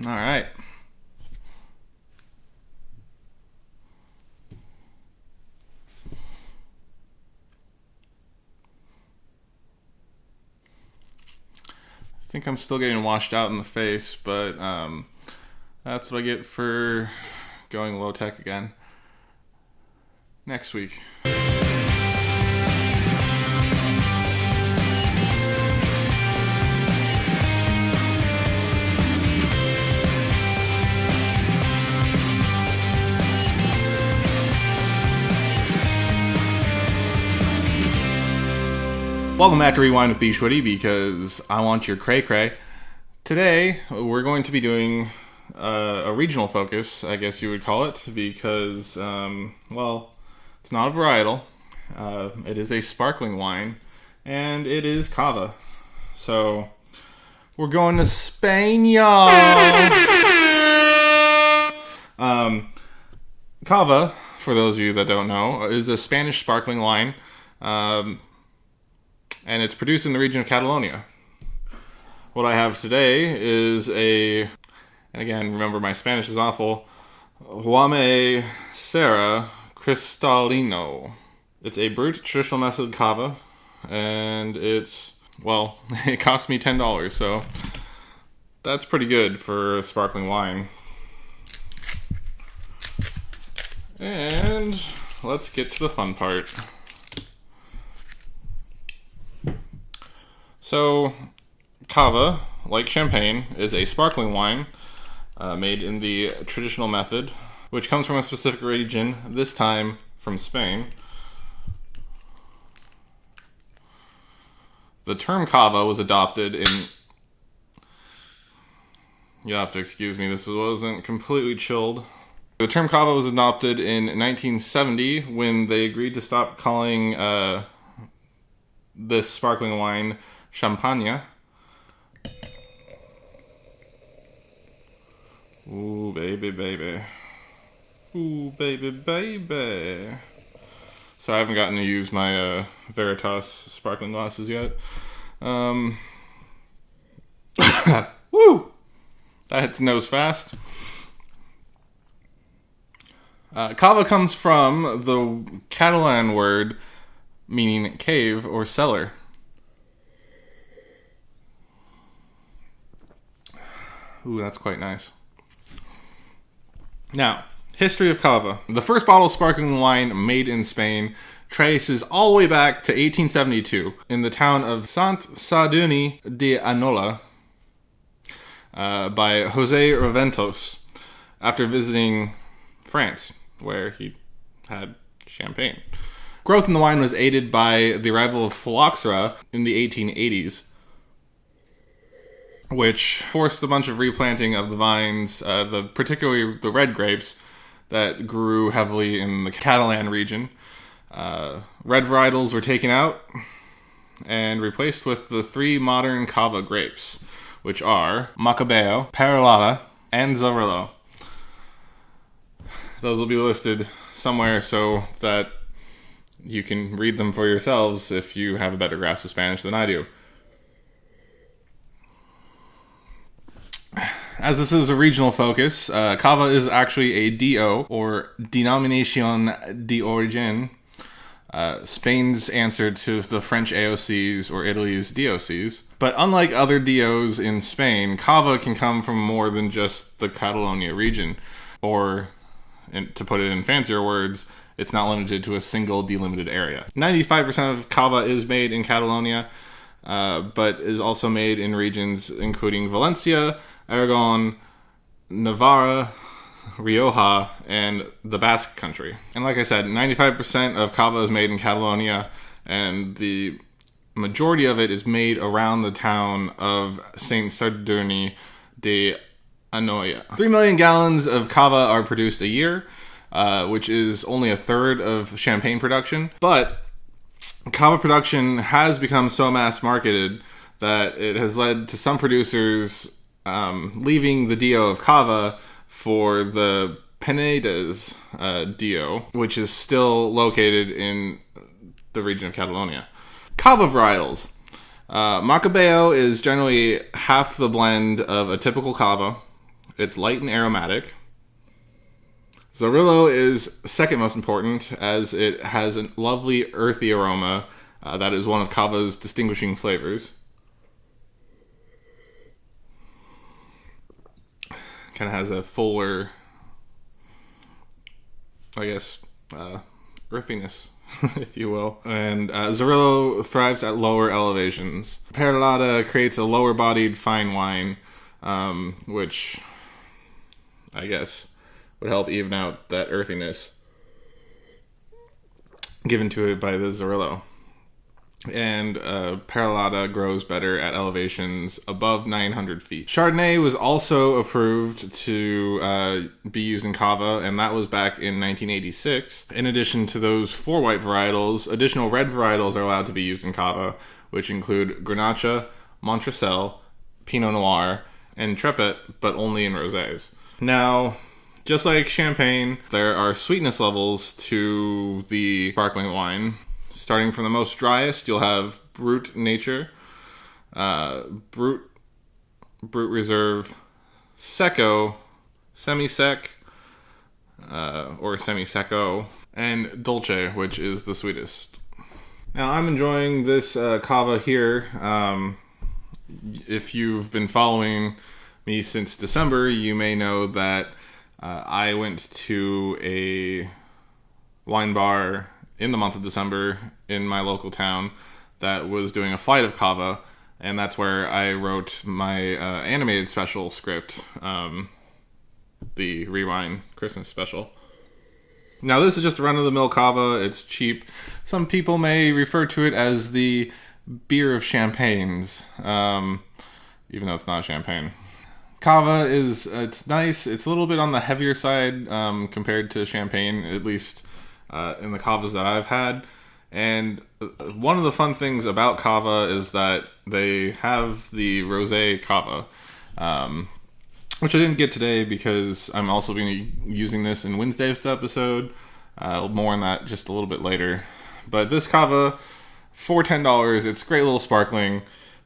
All right. I think I'm still getting washed out in the face, but that's what I get for going low tech again. Next week. Welcome back to Rewind with bschwitty, because I want your cray cray. Today, we're going to be doing a regional focus, I guess you would call it, because, well, it's not a varietal. It is a sparkling wine, and it is Cava. So, we're going to Spain, y'all! Cava, for those of you that don't know, is a Spanish sparkling wine. And it's produced in the region of Catalonia. What I have today is and again, remember my Spanish is awful, Jaume Serra Cristalino. It's a Brut traditional method Cava, and it cost me $10, so that's pretty good for a sparkling wine. And let's get to the fun part. So, Cava, like champagne, is a sparkling wine made in the traditional method, which comes from a specific region, this time from Spain. The term Cava was adopted in... You'll have to excuse me, this wasn't completely chilled. The term Cava was adopted in 1970 when they agreed to stop calling this sparkling wine Champagne. Ooh, baby, baby. Ooh, baby, baby. So I haven't gotten to use my Veritas sparkling glasses yet. Woo! That hits the nose fast. Cava comes from the Catalan word meaning cave or cellar. Ooh, that's quite nice. Now, history of Cava. The first bottle of sparkling wine made in Spain traces all the way back to 1872 in the town of Sant Sadurní de Anola by José Reventos after visiting France, where he had champagne. Growth in the wine was aided by the arrival of phylloxera in the 1880s, which forced a bunch of replanting of the vines, particularly the red grapes that grew heavily in the Catalan region. Red varietals were taken out and replaced with the three modern Cava grapes, which are Macabeo, Parellada, and Zorillo. Those will be listed somewhere so that you can read them for yourselves if you have a better grasp of Spanish than I do. As this is a regional focus, Cava is actually a DO, or Denominación de Origen, Spain's answer to the French AOCs or Italy's DOCs. But unlike other DOs in Spain, Cava can come from more than just the Catalonia region, or, to put it in fancier words, it's not limited to a single delimited area. 95% of Cava is made in Catalonia, but is also made in regions including Valencia, Aragon, Navarra, Rioja, and the Basque Country. And like I said, 95% of Cava is made in Catalonia, and the majority of it is made around the town of Saint Sadurní de Anoia. 3 million gallons of Cava are produced a year, which is only a third of champagne production. But Cava production has become so mass marketed that it has led to some producers leaving the DO of Cava for the Penedès DO, which is still located in the region of Catalonia. Cava varietals. Macabeo is generally half the blend of a typical Cava. It's light and aromatic. Zorillo is second most important, as it has a lovely earthy aroma that is one of Cava's distinguishing flavors. Kind of has a fuller, I guess, earthiness, if you will. And Zorillo thrives at lower elevations. Perlada creates a lower-bodied fine wine, which I guess would help even out that earthiness given to it by the Zorillo. And Perlada grows better at elevations above 900 feet. Chardonnay was also approved to be used in Cava, and that was back in 1986. In addition to those 4 white varietals, additional red varietals are allowed to be used in Cava, which include Grenache, Montracel, Pinot Noir, and Trepet, but only in rosés. Now, just like champagne, there are sweetness levels to the sparkling wine. Starting from the most driest, you'll have Brut Nature, Brut Reserve, Secco, Semi-Sec, or Semi-Secco, and Dolce, which is the sweetest. Now, I'm enjoying this Cava here. If you've been following me since December, you may know that I went to a wine bar in the month of December in my local town that was doing a flight of Cava, and that's where I wrote my animated special script, the Rewind Christmas special. Now, this is just a run-of-the-mill Cava. It's cheap. Some people may refer to it as the beer of champagnes, even though it's not champagne. Cava it's nice. It's a little bit on the heavier side compared to champagne, at least in the Cavas that I've had. And one of the fun things about Cava is that they have the rosé Cava, which I didn't get today because I'm also going to be using this in Wednesday's episode. More on that just a little bit later. But this Cava, for $10, it's great little sparkling.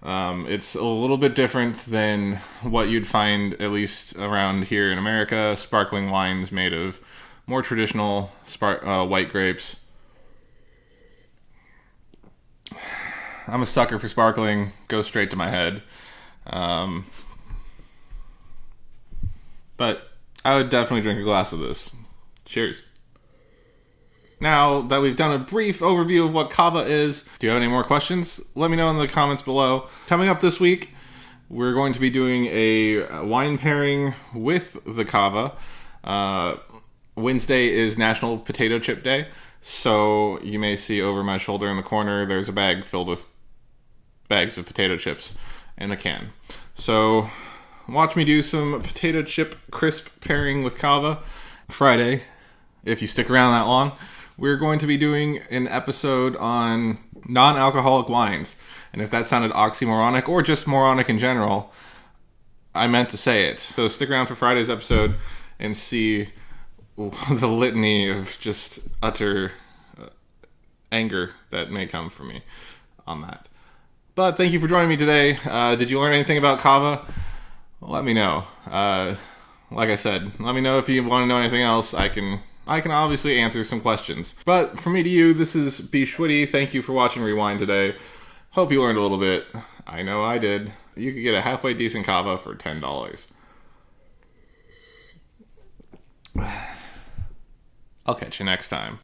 It's a little bit different than what you'd find, at least around here in America, sparkling wines made of more traditional white grapes. I'm a sucker for sparkling. Goes straight to my head. But I would definitely drink a glass of this. Cheers. Now that we've done a brief overview of what Cava is, do you have any more questions? Let me know in the comments below. Coming up this week, we're going to be doing a wine pairing with the Cava. Wednesday is National Potato Chip Day, so you may see over my shoulder in the corner, there's a bag filled with bags of potato chips and a can. So watch me do some potato chip crisp pairing with Cava. Friday, if you stick around that long, we're going to be doing an episode on non-alcoholic wines. And if that sounded oxymoronic or just moronic in general, I meant to say it. So stick around for Friday's episode and see the litany of just utter anger that may come from me on that. But thank you for joining me today. Did you learn anything about Cava? Let me know. Like I said, let me know if you want to know anything else. I can obviously answer some questions. But from me to you, this is bschwitty. Thank you for watching Rewind today. Hope you learned a little bit. I know I did. You could get a halfway decent Cava for $10. I'll catch you next time.